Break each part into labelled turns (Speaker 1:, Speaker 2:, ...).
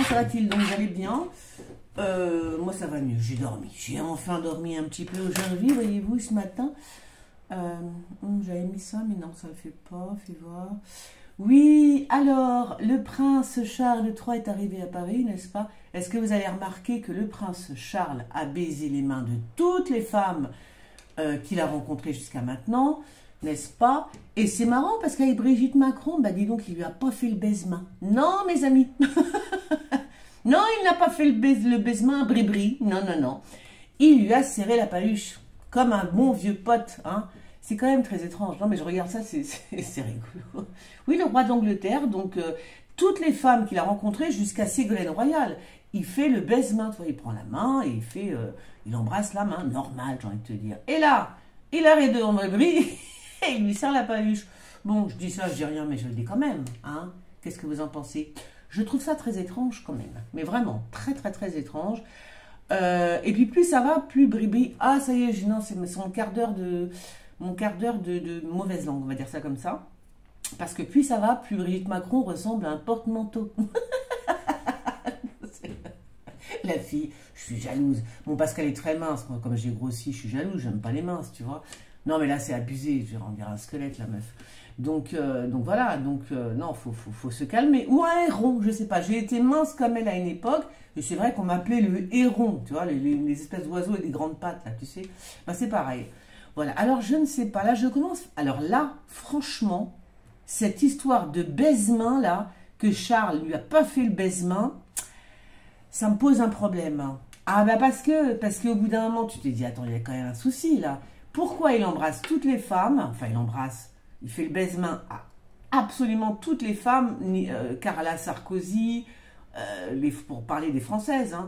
Speaker 1: comment ça va-t-il? Donc vous allez bien? Moi ça va mieux, j'ai dormi. J'ai enfin dormi un petit peu aujourd'hui, voyez-vous, ce matin. J'avais mis ça, mais non, ça ne le fait pas, fais voir. Oui, alors, le prince Charles III est arrivé à Paris, n'est-ce pas? Est-ce que vous avez remarqué que le prince Charles a baisé les mains de toutes les femmes qu'il a rencontrées jusqu'à maintenant, n'est-ce pas? Et c'est marrant parce qu'avec Brigitte Macron, bah dis donc, il lui a pas fait le baise-main. Non, mes amis. Non, il n'a pas fait le baise-main à Bribri. Non, non, non. Il lui a serré la paluche, comme un bon vieux pote, hein. C'est quand même très étrange. Non, mais je regarde ça, c'est rigolo. Oui, le roi d'Angleterre, donc toutes les femmes qu'il a rencontrées jusqu'à Ségolène Royal, il fait le baise-main. Tu vois, il prend la main et il embrasse la main, normal, j'ai envie de te dire. Et là, il arrête de Bribri et il lui serre la paluche. Bon, je dis ça, je dis rien, mais je le dis quand même, hein. Qu'est-ce que vous en pensez? Je trouve ça très étrange quand même, mais vraiment très très très étrange. Et puis plus ça va, plus Bribri. Ah, ça y est, non, c'est mon quart d'heure de mauvaise langue, on va dire ça comme ça. Parce que plus ça va, plus Brigitte Macron ressemble à un porte-manteau. La fille, je suis jalouse. Bon, parce qu'elle est très mince, moi, comme j'ai grossi, je suis jalouse, j'aime pas les minces, tu vois. Non, mais là, c'est abusé, je vais rendre un squelette, la meuf. Donc voilà, non, faut se calmer. Ou un héron, je sais pas. J'ai été mince comme elle à une époque, et c'est vrai qu'on m'appelait le héron, tu vois, les espèces d'oiseaux et des grandes pattes, là, tu sais. Ben, c'est pareil. Voilà, alors je ne sais pas, là je commence, alors là, franchement, cette histoire de baise-main là, que Charles lui a pas fait le baise-main, ça me pose un problème. Ah bah parce qu'au bout d'un moment, tu te dis, attends, il y a quand même un souci là. Pourquoi il embrasse toutes les femmes, enfin il fait le baise-main à absolument toutes les femmes, Carla Sarkozy, pour parler des Françaises, hein,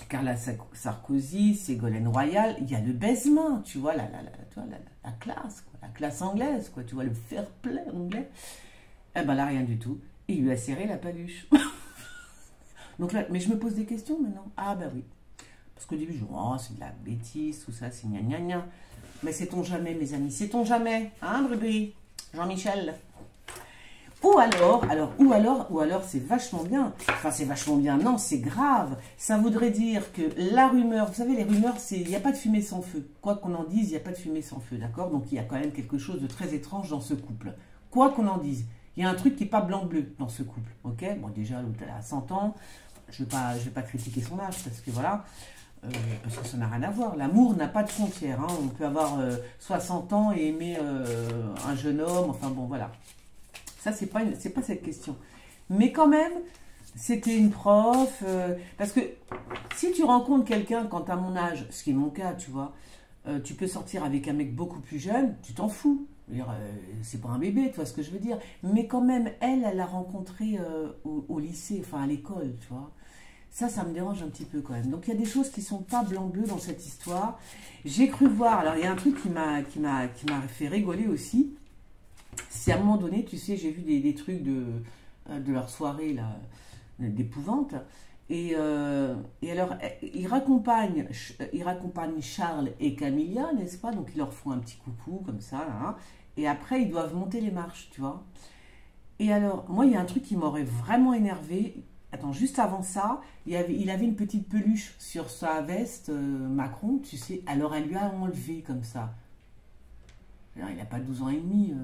Speaker 1: Carla Sarkozy, Ségolène Royal, il y a le baise-main, tu vois, la classe, quoi, la classe anglaise, quoi, tu vois, le fair play anglais. Eh ben là, rien du tout. Il lui a serré la paluche. Donc là, mais je me pose des questions maintenant. Ah bah oui. Parce qu'au début, je dis, oh, c'est de la bêtise, tout ça, c'est gna gna gna. Mais sait-on jamais, mes amis, sait-on jamais, hein, Brubry, Jean-Michel? Ou alors, c'est vachement bien. Enfin, c'est vachement bien. Non, c'est grave. Ça voudrait dire que la rumeur, vous savez, les rumeurs, il n'y a pas de fumée sans feu. Quoi qu'on en dise, il n'y a pas de fumée sans feu, d'accord? Donc, il y a quand même quelque chose de très étrange dans ce couple. Quoi qu'on en dise. Il y a un truc qui n'est pas blanc-bleu dans ce couple, ok? Bon, déjà, l'autre, elle a 100 ans. Je vais pas critiquer son âge, parce que voilà, parce que ça n'a rien à voir. L'amour n'a pas de frontières, hein. On peut avoir 60 ans et aimer un jeune homme, enfin bon, voilà. Ça, c'est pas cette question. Mais quand même, c'était une prof. Parce que si tu rencontres quelqu'un quand tu as mon âge, ce qui est mon cas, tu vois, tu peux sortir avec un mec beaucoup plus jeune, tu t'en fous. C'est pas un bébé, tu vois ce que je veux dire. Mais quand même, elle l'a rencontré au lycée, enfin à l'école, tu vois. Ça me dérange un petit peu quand même. Donc il y a des choses qui sont pas blanc-bleu dans cette histoire. J'ai cru voir, alors il y a un truc qui m'a fait rigoler aussi. C'est à un moment donné, tu sais, j'ai vu des trucs de leur soirée, là, d'épouvante. Et alors, ils raccompagnent Charles et Camilla, n'est-ce pas? Donc, ils leur font un petit coucou, comme ça, hein. Et après, ils doivent monter les marches, tu vois. Et alors, moi, il y a un truc qui m'aurait vraiment énervé. Attends, juste avant ça, il avait une petite peluche sur sa veste, Macron, tu sais. Alors, elle lui a enlevé comme ça. Alors, il n'a pas 12 ans et demi.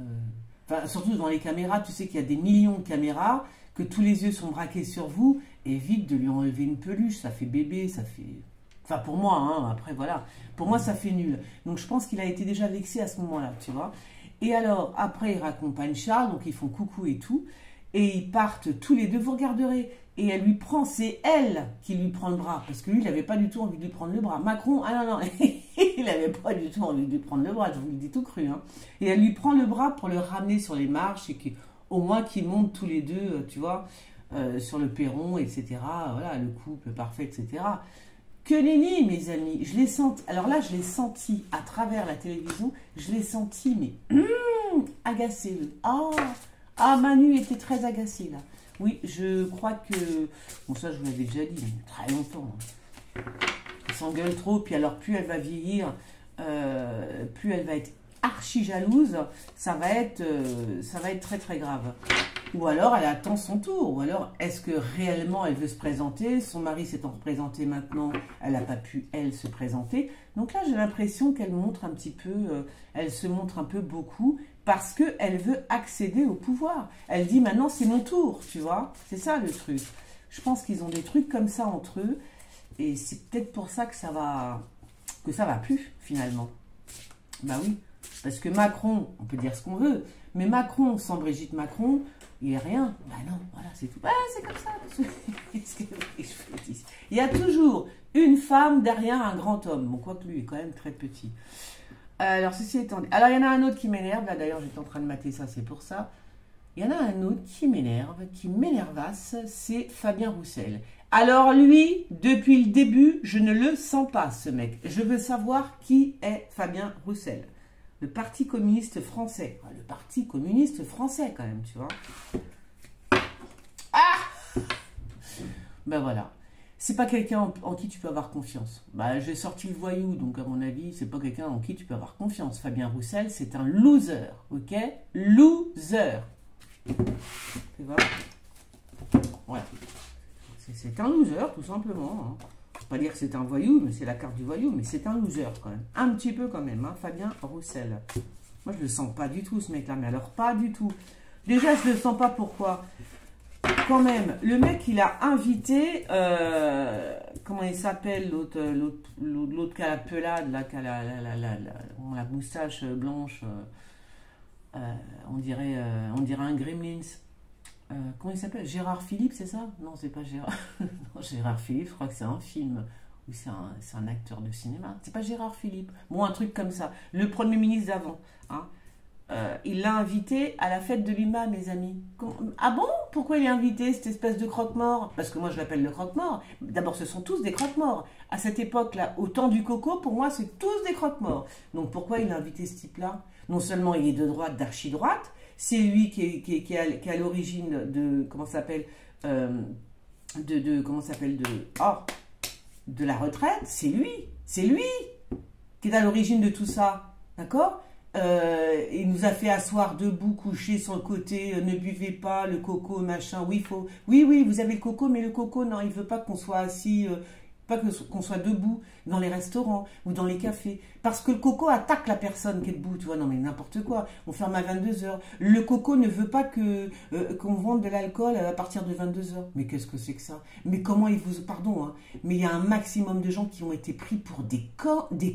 Speaker 1: Enfin, surtout dans les caméras, tu sais qu'il y a des millions de caméras, que tous les yeux sont braqués sur vous. Évite de lui enlever une peluche, ça fait bébé, ça fait... Enfin, pour moi, hein, après, voilà. Pour moi, ça fait nul. Donc, je pense qu'il a été déjà vexé à ce moment-là, tu vois. Et alors, après, il raccompagne Charles, donc ils font coucou et tout. Et ils partent tous les deux, vous regarderez. Et elle lui prend, c'est elle qui lui prend le bras. Parce que lui, il n'avait pas du tout envie de lui prendre le bras. Macron, ah non, non, il n'avait pas du tout envie de lui prendre le bras, je vous le dis tout cru, hein. Et elle lui prend le bras pour le ramener sur les marches et qu'au moins qu'ils montent tous les deux, tu vois, sur le perron, etc. Voilà, le couple parfait, etc. Que nenni, mes amis, je l'ai senti, alors là, je l'ai senti à travers la télévision, je l'ai senti, mais agacé. Ah, Manu était très agacé, là. Oui, je crois que... Bon, ça, je vous l'avais déjà dit, très longtemps. Hein. Elle s'engueule trop, puis alors, plus elle va vieillir, plus elle va être archi jalouse, ça va être très, très grave. Ou alors elle attend son tour. Ou alors est-ce que réellement elle veut se présenter? Son mari s'étant représenté maintenant, elle n'a pas pu, elle, se présenter. Donc là, j'ai l'impression qu'elle montre un petit peu, elle se montre un peu beaucoup parce qu'elle veut accéder au pouvoir. Elle dit maintenant c'est mon tour, tu vois. C'est ça le truc. Je pense qu'ils ont des trucs comme ça entre eux. Et c'est peut-être pour ça que ça va plus finalement. Bah oui. Parce que Macron, on peut dire ce qu'on veut, mais Macron, sans Brigitte Macron, il est rien. Bah non, voilà, c'est tout. Bah, c'est comme ça. Il y a toujours une femme derrière un grand homme. Bon, quoique lui est quand même très petit. Alors, ceci étant dit. Alors, il y en a un autre qui m'énerve. Là, d'ailleurs, j'étais en train de mater ça, c'est pour ça. Il y en a un autre qui m'énervasse, c'est Fabien Roussel. Alors lui, depuis le début, je ne le sens pas, ce mec. Je veux savoir qui est Fabien Roussel. Le Parti communiste français. Le Parti communiste français, quand même, tu vois. Ah! Ben voilà. C'est pas quelqu'un en qui tu peux avoir confiance. Bah, j'ai sorti le voyou, donc à mon avis, c'est pas quelqu'un en qui tu peux avoir confiance. Fabien Roussel, c'est un loser, ok? Loser. Tu vois? Voilà. C'est un loser, tout simplement. Hein. Je ne vais pas dire que c'est un voyou, mais c'est la carte du voyou, mais c'est un loser quand même. Un petit peu quand même, hein, Fabien Roussel. Moi, je ne le sens pas du tout, ce mec-là, mais alors pas du tout. Déjà, je ne le sens pas, pourquoi? Quand même, le mec, il a invité, comment il s'appelle, l'autre qui a la pelade, là, qui a la moustache blanche, on dirait un Gremlins. Comment il s'appelle? Gérard Philippe, c'est ça? Non, c'est pas Gérard. Non, Gérard Philippe, je crois que c'est un film. Ou c'est un acteur de cinéma. C'est pas Gérard Philippe. Bon, un truc comme ça. Le Premier ministre d'avant. Hein. Il l'a invité à la fête de l'UMA, mes amis. Ah bon? Pourquoi il est invité, cette espèce de croque-mort? Parce que moi, je l'appelle le croque-mort. D'abord, ce sont tous des croque-morts. À cette époque-là, au temps du coco, pour moi, c'est tous des croque-morts. Donc, pourquoi il a invité ce type-là? Non seulement il est de droite, d'archi-droite, c'est lui qui est à l'origine de, comment ça s'appelle, de la retraite, c'est lui qui est à l'origine de tout ça, d'accord? Il nous a fait asseoir debout, coucher sur le côté, ne buvez pas, le coco, machin, oui, vous avez le coco, mais le coco, non, il veut pas qu'on soit assis, pas qu'on soit debout dans les restaurants ou dans les cafés. Parce que le coco attaque la personne qui est debout, tu vois. Non mais n'importe quoi. On ferme à 22h. Le coco ne veut pas qu'on vende de l'alcool à partir de 22h. Mais qu'est-ce que c'est que ça? Mais comment ils vous... Pardon, hein. Mais il y a un maximum de gens qui ont été pris pour des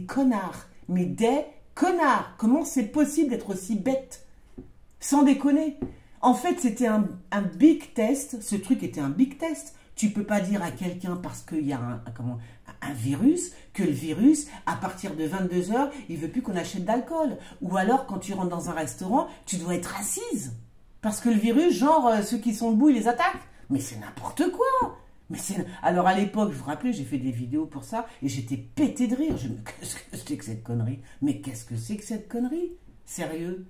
Speaker 1: connards. Mais des connards. Comment c'est possible d'être aussi bête? Sans déconner. En fait, c'était un big test. Ce truc était un big test. Tu ne peux pas dire à quelqu'un parce qu'il y a un virus, que le virus, à partir de 22h, il ne veut plus qu'on achète d'alcool. Ou alors, quand tu rentres dans un restaurant, tu dois être assise. Parce que le virus, genre, ceux qui sont debout, ils les attaquent. Mais c'est n'importe quoi. Alors, à l'époque, je vous rappelais, j'ai fait des vidéos pour ça, et j'étais pété de rire. Qu'est-ce que c'est que cette connerie? Mais qu'est-ce que c'est que cette connerie? Sérieux?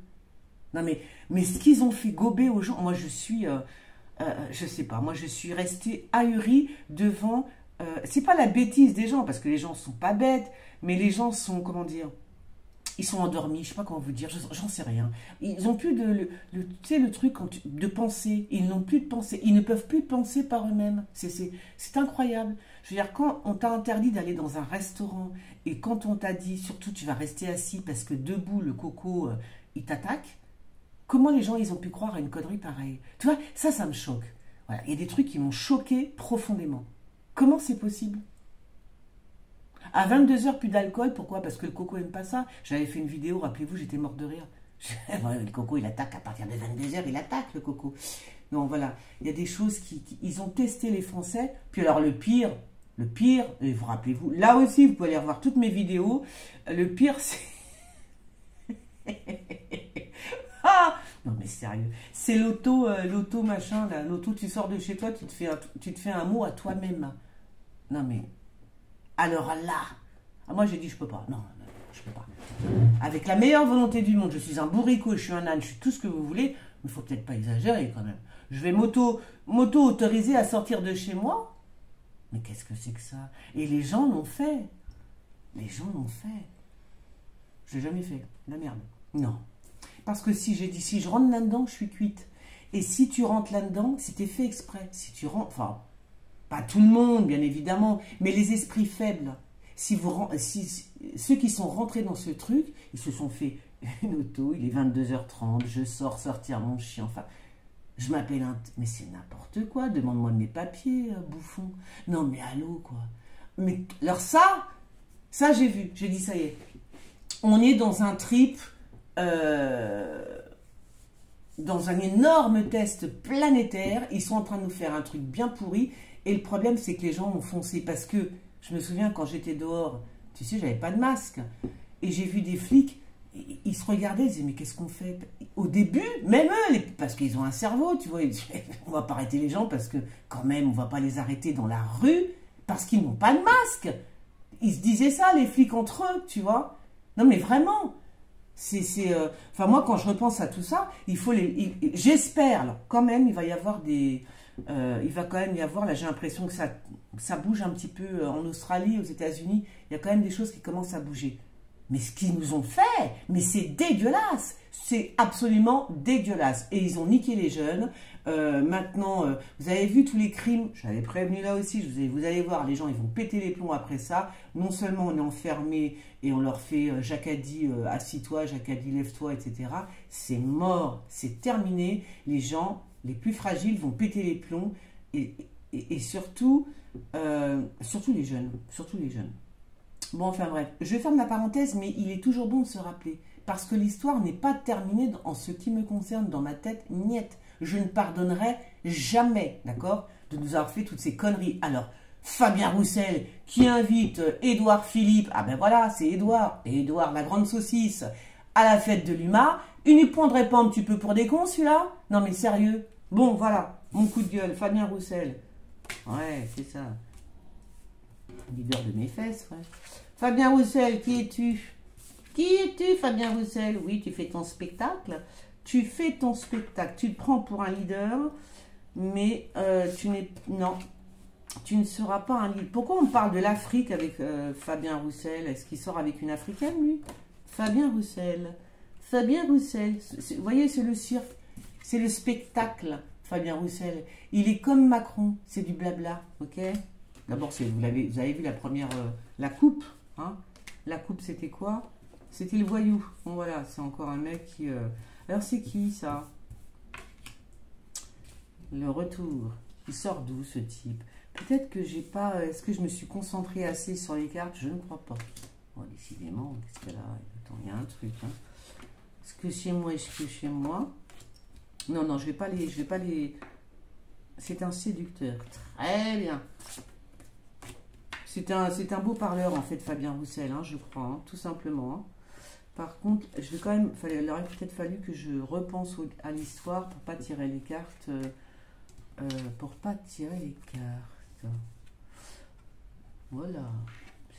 Speaker 1: Non, mais ce qu'ils ont fait gober aux gens, moi, je suis... je sais pas, moi je suis restée ahurie devant, c'est pas la bêtise des gens, parce que les gens sont pas bêtes, mais les gens sont, comment dire, ils sont endormis, je sais pas comment vous dire, j'en sais rien. Ils ont plus tu sais, le truc de penser, ils n'ont plus de pensée, ils ne peuvent plus penser par eux-mêmes, c'est incroyable. Je veux dire, quand on t'a interdit d'aller dans un restaurant, et quand on t'a dit, surtout tu vas rester assis, parce que debout, le coco, il t'attaque, comment les gens, ils ont pu croire à une connerie pareille? Tu vois, ça me choque. Voilà, il y a des trucs qui m'ont choqué profondément. Comment c'est possible? À 22h, plus d'alcool, pourquoi? Parce que le coco n'aime pas ça. J'avais fait une vidéo, rappelez-vous, j'étais morte de rire. Le coco, il attaque à partir de 22h, il attaque le coco. Non, voilà, il y a des choses ils ont testé les Français. Puis alors le pire, et vous rappelez-vous, là aussi, vous pouvez aller revoir toutes mes vidéos. Le pire, c'est... Ah non mais sérieux, c'est l'auto machin là, l'auto tu sors de chez toi, tu te fais un mot à toi-même. Non mais, alors là, moi j'ai dit je peux pas, non, je peux pas. Avec la meilleure volonté du monde, je suis un bourricot, je suis un âne, je suis tout ce que vous voulez, mais il faut peut-être pas exagérer quand même. Je vais m'auto-autoriser à sortir de chez moi? Mais qu'est-ce que c'est que ça? Et les gens l'ont fait. Les gens l'ont fait. Je l'ai jamais fait, la merde. Non. Parce que si je rentre là-dedans, je suis cuite. Et si tu rentres là-dedans, c'était fait exprès. Si tu rentres, enfin, pas tout le monde, bien évidemment, mais les esprits faibles. Ceux qui sont rentrés dans ce truc, ils se sont fait une auto, il est 22h30, je sors sortir mon chien, enfin, je m'appelle un... Mais c'est n'importe quoi, demande-moi de mes papiers, bouffon. Non, mais allô, quoi. Mais alors ça j'ai vu, j'ai dit ça y est. On est dans un trip, dans un énorme test planétaire. Ils sont en train de nous faire un truc bien pourri. Et le problème, c'est que les gens ont foncé. Parce que, je me souviens, quand j'étais dehors, tu sais, j'avais pas de masque. Et j'ai vu des flics, ils se regardaient, ils disaient, mais qu'est-ce qu'on fait? Au début, même eux, parce qu'ils ont un cerveau, tu vois, ils disaient, on va pas arrêter les gens parce que, quand même, on va pas les arrêter dans la rue parce qu'ils n'ont pas de masque. Ils se disaient ça, les flics entre eux, tu vois. Non, mais vraiment. Enfin, moi, quand je repense à tout ça, il faut j'espère, alors, quand même, il va y avoir des... il va quand même y avoir, là, j'ai l'impression que ça bouge un petit peu en Australie, aux États-Unis. Il y a quand même des choses qui commencent à bouger. Mais ce qu'ils nous ont fait, mais c'est dégueulasse. C'est absolument dégueulasse. Et ils ont niqué les jeunes. Maintenant, vous avez vu tous les crimes. J'avais prévenu là aussi. Vous allez voir, les gens, ils vont péter les plombs après ça. Non seulement on est enfermé et on leur fait Jacadi, assis-toi, Jacadi, lève-toi, etc. C'est mort. C'est terminé. Les gens, les plus fragiles, vont péter les plombs. Et surtout, surtout les jeunes. Surtout les jeunes. Bon, enfin bref, je ferme la parenthèse, mais il est toujours bon de se rappeler. Parce que l'histoire n'est pas terminée en ce qui me concerne, dans ma tête, niette. Je ne pardonnerai jamais, d'accord, de nous avoir fait toutes ces conneries. Alors, Fabien Roussel, qui invite Édouard Philippe, ah ben voilà, c'est Édouard, et Édouard, la grande saucisse, à la fête de l'UMA, il ne prendrait pas un petit peu pour des cons, celui-là? Non mais sérieux. Bon, voilà, mon coup de gueule, Fabien Roussel. Ouais, c'est ça. Leader de mes fesses, ouais. Fabien Roussel, qui es-tu? Qui es-tu, Fabien Roussel? Oui, tu fais ton spectacle. Tu fais ton spectacle. Tu te prends pour un leader, mais tu n'es... Non, tu ne seras pas un leader. Pourquoi on parle de l'Afrique avec Fabien Roussel? Est-ce qu'il sort avec une Africaine, lui? Fabien Roussel. Fabien Roussel. Vous voyez, c'est le cirque. C'est le spectacle, Fabien Roussel. Il est comme Macron. C'est du blabla, ok? D'abord, vous avez vu la première... la coupe, hein? La coupe, c'était quoi? C'était le voyou. Bon, voilà, c'est encore un mec qui... Alors, c'est qui, ça? Le retour. Il sort d'où, ce type? Peut-être que j'ai pas... Est-ce que je me suis concentrée assez sur les cartes? Je ne crois pas. Bon, décidément, qu'est-ce qu'elle a? Attends, il y a un truc, hein. Est-ce que chez moi, est-ce que chez moi? Non, non, je vais pas les... C'est un séducteur. Très bien. C'est un beau parleur, en fait, Fabien Roussel, hein, je crois, hein, tout simplement. Hein. Par contre, je vais quand même, il aurait peut-être fallu que je repense à l'histoire pour pas tirer les cartes. Voilà.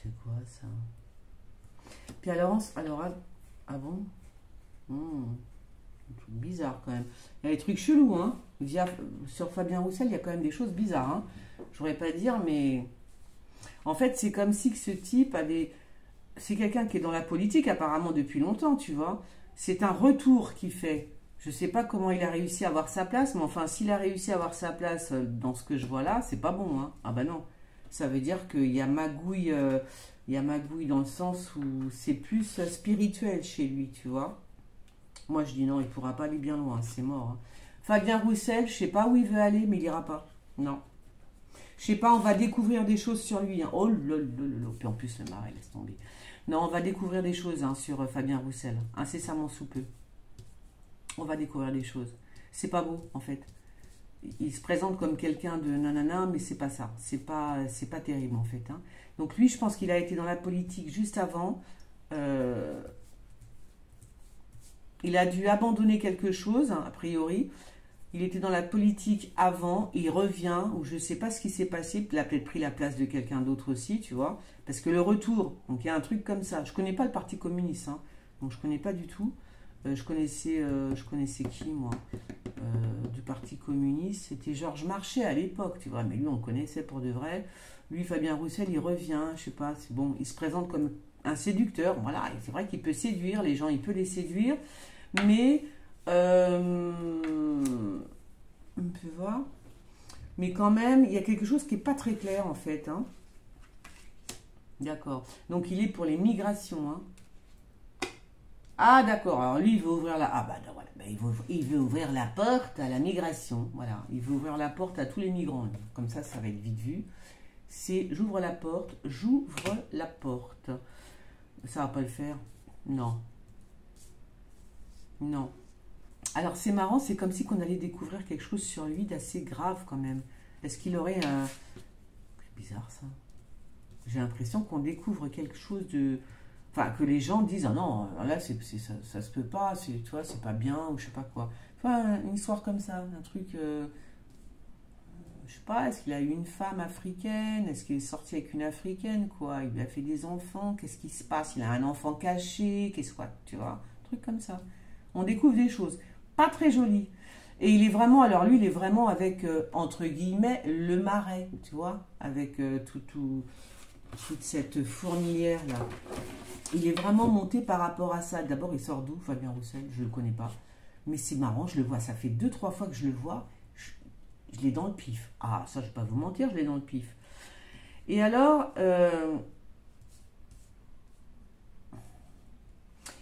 Speaker 1: C'est quoi ça? Puis alors ah bon? Bizarre quand même. Il y a des trucs chelous, hein. Sur Fabien Roussel, il y a quand même des choses bizarres, hein. J'aurais pas dire, mais... En fait, c'est comme si que ce type avait... C'est quelqu'un qui est dans la politique apparemment depuis longtemps, tu vois. C'est un retour qu'il fait. Je ne sais pas comment il a réussi à avoir sa place, mais enfin, s'il a réussi à avoir sa place dans ce que je vois là, c'est pas bon, hein. Ah bah non. Ça veut dire qu'il y a magouille, dans le sens où c'est plus spirituel chez lui, tu vois. Moi, je dis non, il ne pourra pas aller bien loin, c'est mort. Hein. Fabien Roussel, je ne sais pas où il veut aller, mais il n'ira pas. Non. Je sais pas, on va découvrir des choses sur lui. Hein. Oh là là là, puis en plus le marais, laisse tomber. Non, on va découvrir des choses hein, sur Fabien Roussel. Incessamment sous peu. On va découvrir des choses. C'est pas beau, en fait. Il se présente comme quelqu'un de nanana, mais c'est pas ça. C'est pas terrible, en fait. Hein. Donc lui, je pense qu'il a été dans la politique juste avant. Il a dû abandonner quelque chose, hein, a priori. Il était dans la politique avant, il revient, ou je ne sais pas ce qui s'est passé, il a peut-être pris la place de quelqu'un d'autre aussi, tu vois. Parce que le retour, donc il y a un truc comme ça. Je ne connais pas le Parti communiste, hein, donc je ne connais pas du tout. Je connaissais qui, moi, du Parti communiste? C'était Georges Marchais à l'époque, tu vois, mais lui, on le connaissait pour de vrai. Lui, Fabien Roussel, il revient, je sais pas, c'est bon, il se présente comme un séducteur, voilà, c'est vrai qu'il peut séduire les gens, il peut les séduire, mais On peut voir. Mais quand même, il y a quelque chose qui n'est pas très clair en fait. Hein. D'accord. Donc il est pour les migrations. Hein. Ah d'accord. Alors lui, il veut ouvrir la... Ah bah voilà. Bah, il veut ouvrir la porte à la migration. Voilà. Il veut ouvrir la porte à tous les migrants. Comme ça va être vite vu. C'est j'ouvre la porte. J'ouvre la porte. Ça va pas le faire. Non. Non. Alors c'est marrant, c'est comme si qu'on allait découvrir quelque chose sur lui d'assez grave quand même. Est-ce qu'il aurait un... C'est bizarre ça. J'ai l'impression qu'on découvre quelque chose de... Enfin, que les gens disent, ah non, là, ça se peut pas, tu vois, c'est pas bien, ou je sais pas quoi. Enfin, une histoire comme ça, un truc... je sais pas, est-ce qu'il a eu une femme africaine? Est-ce qu'il est sorti avec une africaine, quoi? Il lui a fait des enfants? Qu'est-ce qui se passe? Il a un enfant caché? Qu'est-ce quoi, tu vois? Un truc comme ça. On découvre des choses. Pas très jolies. Et il est vraiment, alors lui, il est vraiment avec, entre guillemets, le marais, tu vois? Avec toute cette fourmilière-là. Il est vraiment monté par rapport à ça. D'abord, il sort d'où, Fabien Roussel? Je ne le connais pas. Mais c'est marrant, je le vois. Ça fait 2-3 fois que je le vois. Je l'ai dans le pif. Ah, ça, je ne vais pas vous mentir, je l'ai dans le pif. Et alors,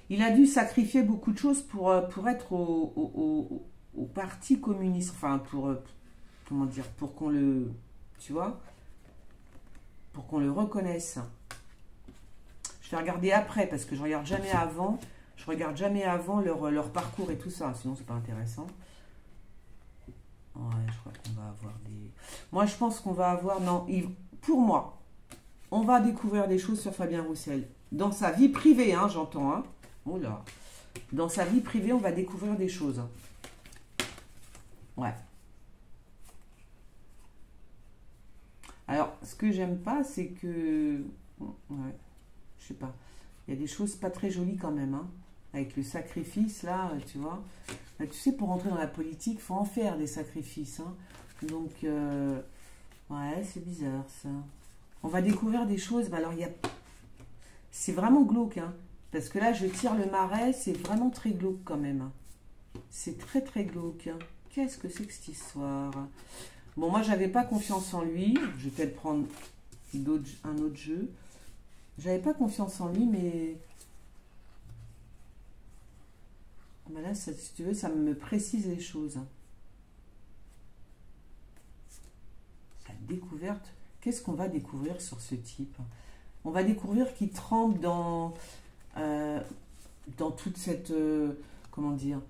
Speaker 1: il a dû sacrifier beaucoup de choses pour être au Parti communiste. Enfin, comment dire, pour qu'on le... Tu vois? Pour qu'on le reconnaisse. Je vais regarder après, parce que je regarde jamais avant. Je regarde jamais avant leur parcours et tout ça. Sinon, c'est pas intéressant. Ouais, je crois qu'on va avoir des... Moi, je pense qu'on va avoir... Non, pour moi, on va découvrir des choses sur Fabien Roussel. Dans sa vie privée, hein, j'entends. Hein. Oh là. Dans sa vie privée, on va découvrir des choses. Ouais. Alors, ce que j'aime pas, c'est que... Ouais, je sais pas. Il y a des choses pas très jolies quand même, hein. Avec le sacrifice, là, tu vois. Là, tu sais, pour rentrer dans la politique, il faut en faire des sacrifices, hein. Donc, ouais, c'est bizarre, ça. On va découvrir des choses. Bah, alors, il y a... C'est vraiment glauque, hein. Parce que là, je tire le marais, c'est vraiment très glauque quand même. C'est très, très glauque. Hein. Qu'est-ce que c'est que cette histoire? Bon, moi, j'avais pas confiance en lui. Je vais peut-être prendre un autre jeu. J'avais pas confiance en lui, mais... Ben là, ça, si tu veux, ça me précise les choses. La découverte. Qu'est-ce qu'on va découvrir sur ce type? On va découvrir qu'il trempe dans toute cette... comment dire?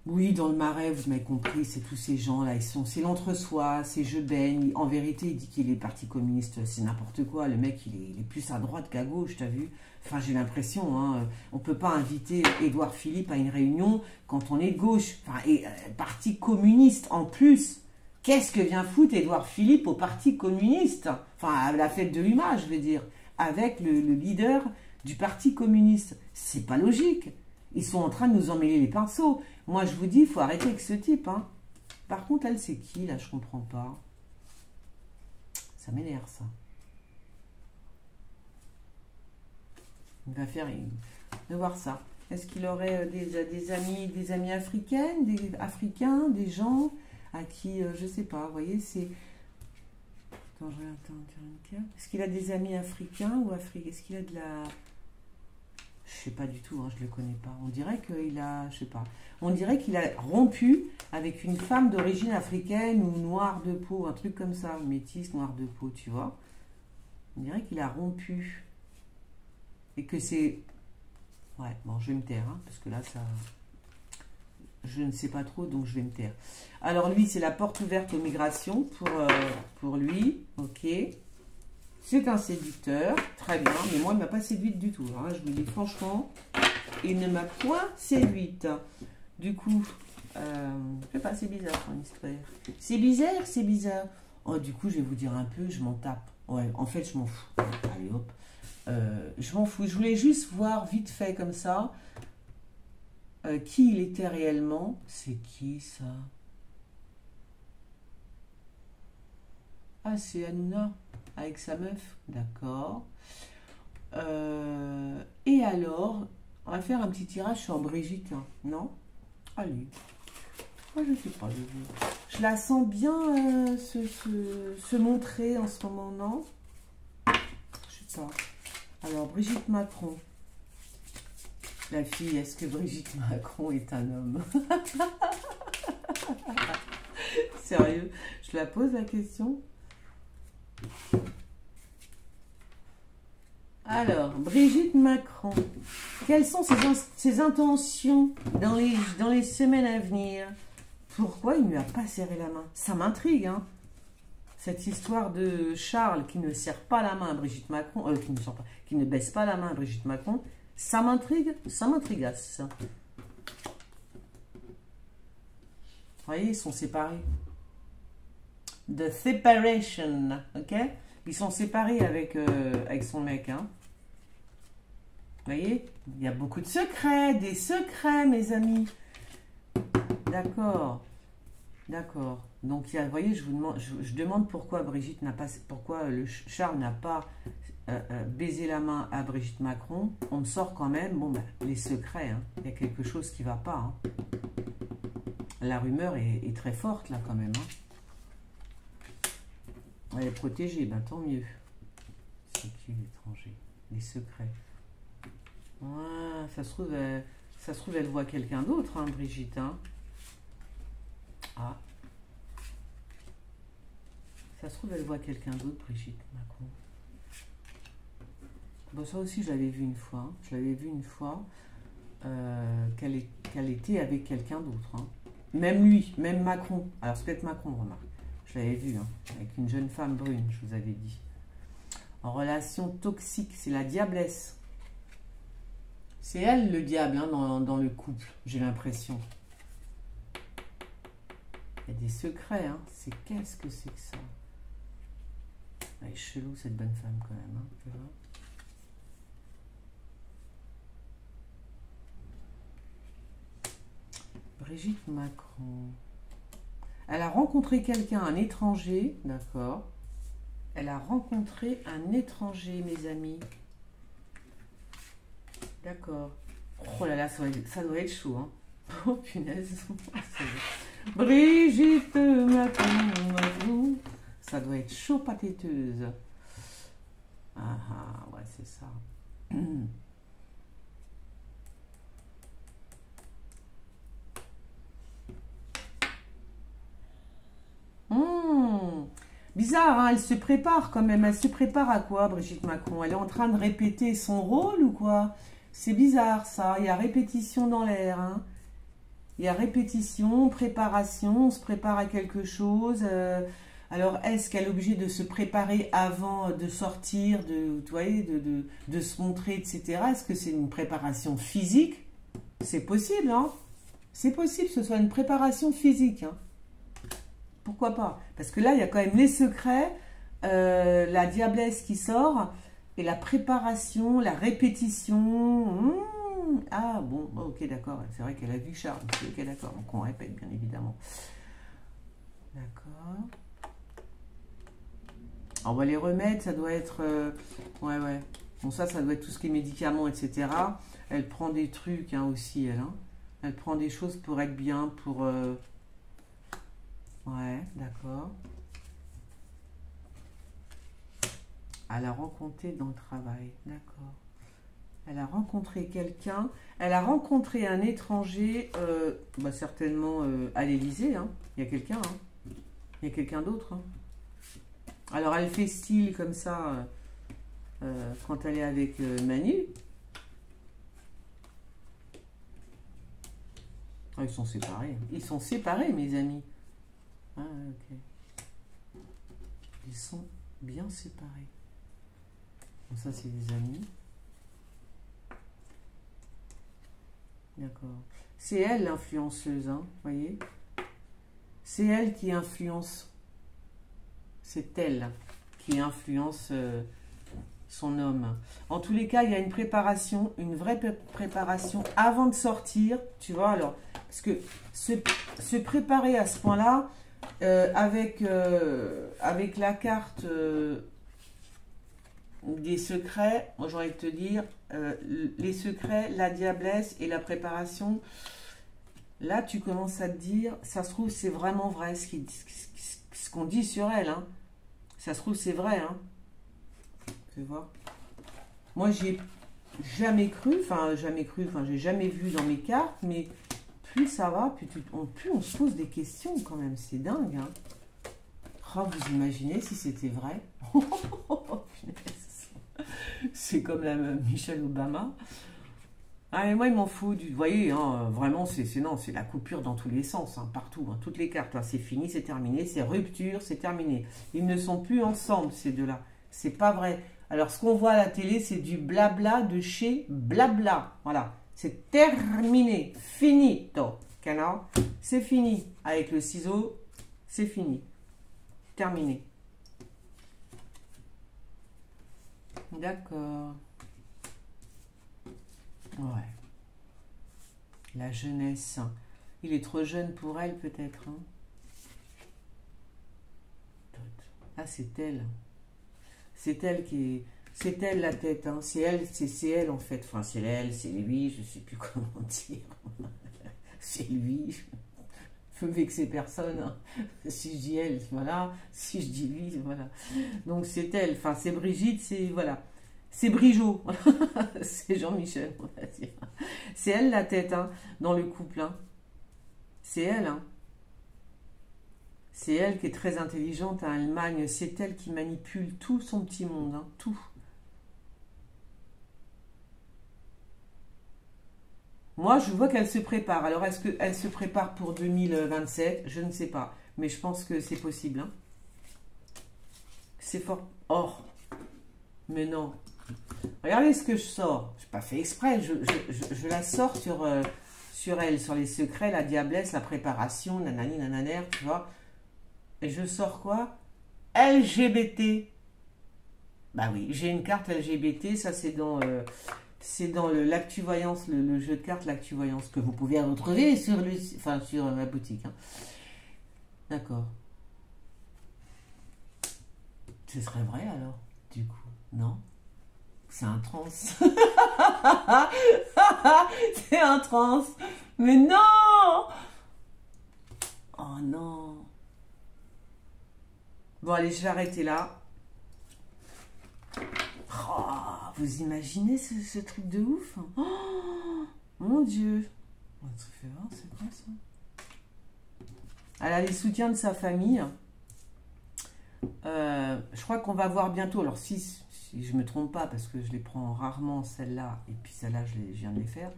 Speaker 1: Oui, dans le marais, vous m'avez compris, c'est tous ces gens-là, c'est l'entre-soi, c'est je baigne. En vérité, il dit qu'il est parti communiste, c'est n'importe quoi. Le mec, il est plus à droite qu'à gauche, t'as vu? Enfin, j'ai l'impression, hein, on ne peut pas inviter Édouard Philippe à une réunion quand on est de gauche. Enfin, et parti communiste en plus. Qu'est-ce que vient foutre Édouard Philippe au parti communiste? Enfin, à la fête de l'UMA, je veux dire, avec le leader du parti communiste. C'est pas logique. Ils sont en train de nous emmêler les pinceaux. Moi, je vous dis, il faut arrêter avec ce type. Hein. Par contre, elle, c'est qui, là? Je comprends pas. Ça m'énerve, ça. Il va faire... de voir ça. Est-ce qu'il aurait des amis africaines, des Africains, des gens à qui, je sais pas, vous voyez, c'est... Attends, je regarde. Est-ce qu'il a des amis africains ou africains? Est-ce qu'il a de la... Je sais pas du tout, hein, je le connais pas. On dirait qu'il a, je sais pas. On dirait qu'il a rompu avec une femme d'origine africaine ou noire de peau, un truc comme ça, métisse, noire de peau, tu vois. On dirait qu'il a rompu. Et que c'est... Ouais, bon, je vais me taire, hein, parce que là, ça... Je ne sais pas trop, donc je vais me taire. Alors lui, c'est la porte ouverte aux migrations pour lui, ok. C'est un séducteur, très bien, mais moi, il ne m'a pas séduite du tout. Hein, je vous dis franchement, il ne m'a point séduite. Du coup, je sais pas, c'est bizarre son histoire. C'est bizarre, c'est bizarre. Oh, du coup, je vais vous dire un peu, je m'en tape. Ouais, en fait, je m'en fous. Allez, hop. Je m'en fous. Je voulais juste voir vite fait comme ça qui il était réellement. C'est qui ça? Ah, c'est Hanouna. Avec sa meuf, d'accord. Et alors, on va faire un petit tirage sur Brigitte, hein, non? Allez. Moi, je sais pas. Je la sens bien se montrer en ce moment, non? Je sais pas. Alors, Brigitte Macron. La fille, est-ce que Brigitte Macron est un homme? Sérieux, je la pose la question. Alors, Brigitte Macron, quelles sont ses intentions dans les semaines à venir? Pourquoi il ne lui a pas serré la main? Ça m'intrigue, hein. Cette histoire de Charles qui ne serre pas la main à Brigitte Macron, qui ne baisse pas la main à Brigitte Macron, ça m'intrigasse. Vous voyez, ils sont séparés. The separation, ok? Ils sont séparés avec son mec, hein. Vous voyez, il y a beaucoup de secrets, des secrets, mes amis. D'accord, d'accord. Donc, vous voyez, je demande pourquoi Brigitte n'a pas, pourquoi Charles n'a pas baisé la main à Brigitte Macron. On me sort quand même, bon, ben, les secrets, hein. Il y a quelque chose qui ne va pas, hein. La rumeur est très forte, là, quand même, hein. Elle est protégée, ben tant mieux. C'est qui l'étranger? Les secrets. Ah, ça se trouve, elle voit quelqu'un d'autre, hein, Brigitte, hein. Ah. Ça se trouve, elle voit quelqu'un d'autre, Brigitte Macron. Bon, ça aussi, je l'avais vu une fois. Hein. Je l'avais vu une fois qu'elle était avec quelqu'un d'autre. Hein. Même lui, même Macron. Alors, c'est peut-être Macron, remarque. Je l'avais vu, hein, avec une jeune femme brune, je vous avais dit. En relation toxique, c'est la diablesse. C'est elle le diable, hein, dans le couple, j'ai l'impression. Il y a des secrets, hein. Qu'est-ce que c'est que ça? Elle est chelou, cette bonne femme, quand même, hein, tu vois. Brigitte Macron. Elle a rencontré quelqu'un, un étranger, d'accord. Elle a rencontré un étranger, mes amis. D'accord. Oh là là, ça doit être chaud, hein. Oh punaise. Brigitte Macron. Ça doit être chaud patéteuse. Ah ah, ouais, c'est ça. Bizarre, hein, elle se prépare quand même. Elle se prépare à quoi, Brigitte Macron? Elle est en train de répéter son rôle ou quoi? C'est bizarre, ça. Il y a répétition dans l'air. Hein. Il y a répétition, préparation. On se prépare à quelque chose. Alors, est-ce qu'elle est obligée de se préparer avant de sortir, vous voyez, de se montrer, etc. Est-ce que c'est une préparation physique? C'est possible, hein? C'est possible que ce soit une préparation physique, hein. Pourquoi pas? Parce que là, il y a quand même les secrets, la diablesse qui sort, et la préparation, la répétition. Ah bon, ok, d'accord. C'est vrai qu'elle a vu Charles. Ok, d'accord. Donc on répète, bien évidemment. D'accord. On va les remettre, ça doit être... ouais, ouais. Bon, ça doit être tout ce qui est médicaments, etc. Elle prend des trucs, hein, aussi, elle. Hein. Elle prend des choses pour être bien, pour... Ouais, d'accord. Elle a rencontré dans le travail, d'accord. Elle a rencontré quelqu'un, elle a rencontré un étranger, bah certainement à l'Élysée, hein. Il y a quelqu'un, hein. Il y a quelqu'un d'autre, hein. Alors elle fait style comme ça quand elle est avec Manu. Ah, ils sont séparés. Ils sont séparés, mes amis. Ah, ok. Ils sont bien séparés. Bon, ça, c'est des amis. D'accord. C'est elle l'influenceuse, hein, vous voyez? C'est elle qui influence. C'est elle qui influence son homme. En tous les cas, il y a une préparation, une vraie préparation avant de sortir, tu vois, alors, parce que se préparer à ce point-là, avec la carte des secrets, moi j'ai envie de te dire, les secrets, la diablesse et la préparation, Là, tu commences à te dire, ça se trouve, c'est vraiment vrai ce qu'on dit sur elle. Hein. Ça se trouve, c'est vrai. Hein. Tu vois. Moi, j'y ai jamais cru, enfin, j'ai jamais vu dans mes cartes, mais plus ça va, plus on se pose des questions quand même. C'est dingue. Hein. Oh, vous imaginez si c'était vrai? C'est comme la Michelle Obama. Ah, mais moi, il m'en fout. Vous voyez, hein, vraiment, c'est la coupure dans tous les sens, hein, partout, hein, toutes les cartes. Hein, c'est fini, c'est terminé, c'est rupture, c'est terminé. Ils ne sont plus ensemble, ces deux-là. C'est pas vrai. Alors, ce qu'on voit à la télé, c'est du blabla de chez Blabla. Voilà, c'est terminé, finito. Canard, c'est fini. Avec le ciseau, c'est fini. Terminé. D'accord. Ouais. La jeunesse. Il est trop jeune pour elle, peut-être. Hein. Ah, c'est elle. C'est elle qui est... C'est elle la tête. Hein. C'est elle en fait. Enfin, c'est elle, c'est lui, je ne sais plus comment dire. C'est lui. Je veux vexer personne. Hein. Si je dis elle, voilà. Si je dis lui, voilà. Donc, c'est elle. Enfin, c'est Brigitte, c'est... Voilà. C'est Brigeot, c'est Jean-Michel, on va dire. C'est elle la tête, hein, dans le couple. Hein. C'est elle. Hein. C'est elle qui est très intelligente à Allemagne. C'est elle qui manipule tout son petit monde, hein, tout. Moi, je vois qu'elle se prépare. Alors, est-ce qu'elle se prépare pour 2027? Je ne sais pas. Mais je pense que c'est possible. Hein. C'est fort. Or. Mais non. Regardez ce que je sors. Je n'ai pas fait exprès. Je la sors sur elle, sur les secrets, la diablesse, la préparation, nanani, nananer, tu vois. Et je sors quoi? LGBT. Bah oui, j'ai une carte LGBT. Ça, c'est dans l'Actu-Voyance, le jeu de cartes l'Actu-Voyance, que vous pouvez retrouver sur la boutique. Hein. D'accord. Ce serait vrai alors, du coup, non? C'est un trans. C'est un trans. Mais non! Oh non. Bon, allez, je vais arrêter là. Oh, vous imaginez ce truc de ouf? Oh, mon Dieu. Ça fait voir, c'est quoi ça? Elle a les soutiens de sa famille. Je crois qu'on va voir bientôt. Alors, si je ne me trompe pas, parce que je les prends rarement, celle-là, et puis celle-là, je viens de les faire.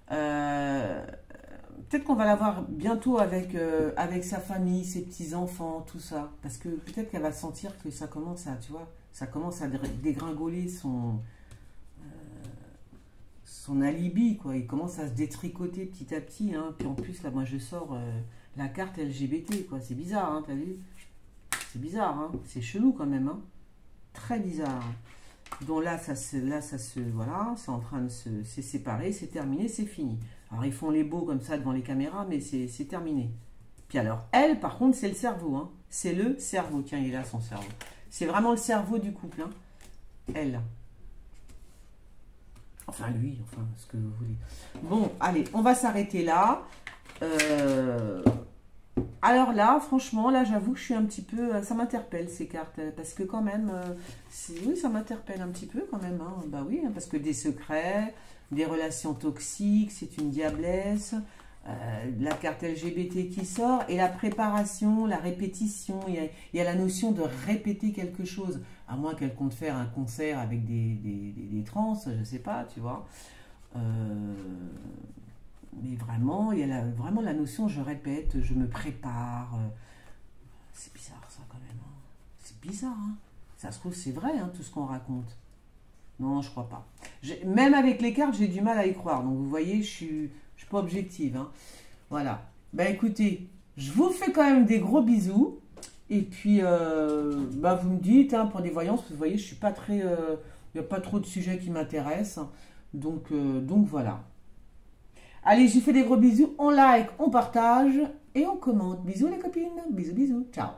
Speaker 1: Peut-être qu'on va la voir bientôt avec sa famille, ses petits-enfants, tout ça. Parce que peut-être qu'elle va sentir que ça commence à, tu vois, ça commence à dégringoler son alibi, quoi. Il commence à se détricoter petit à petit. Hein. Puis en plus, là, moi, je sors la carte LGBT, quoi. C'est bizarre, hein, t'as vu? C'est bizarre, hein. C'est chelou quand même, hein. Très bizarre. Donc là, voilà, c'est en train de se séparer, c'est terminé, c'est fini. Alors ils font les beaux comme ça devant les caméras, mais c'est terminé. Puis alors, elle, par contre, c'est le cerveau, hein. C'est le cerveau. Tiens, il est là, son cerveau. C'est vraiment le cerveau du couple, hein. Elle. Enfin, lui, enfin, ce que vous voulez. Bon, allez, on va s'arrêter là. Alors là, franchement, là, j'avoue que je suis un petit peu... Ça m'interpelle, ces cartes. Parce que quand même... oui, ça m'interpelle un petit peu quand même. Hein. Bah oui, hein, parce que des secrets, des relations toxiques, c'est une diablesse. La carte LGBT qui sort. Et la préparation, la répétition. Il y a la notion de répéter quelque chose. À moins qu'elle compte faire un concert avec des trans, je ne sais pas, tu vois. Mais vraiment, il y a vraiment la notion, je répète, je me prépare. C'est bizarre ça quand même. Hein. C'est bizarre. Hein. Ça se trouve, c'est vrai, hein, tout ce qu'on raconte. Non, je crois pas. Même avec les cartes, j'ai du mal à y croire. Donc vous voyez, je suis pas objective. Hein. Voilà. Ben écoutez, je vous fais quand même des gros bisous. Et puis, vous me dites, hein, pour des voyances, vous voyez, je suis pas très... Il n'y a pas trop de sujets qui m'intéressent. Donc voilà. Allez, je vous fais des gros bisous. On like, on partage et on commente. Bisous les copines. Bisous, bisous. Ciao.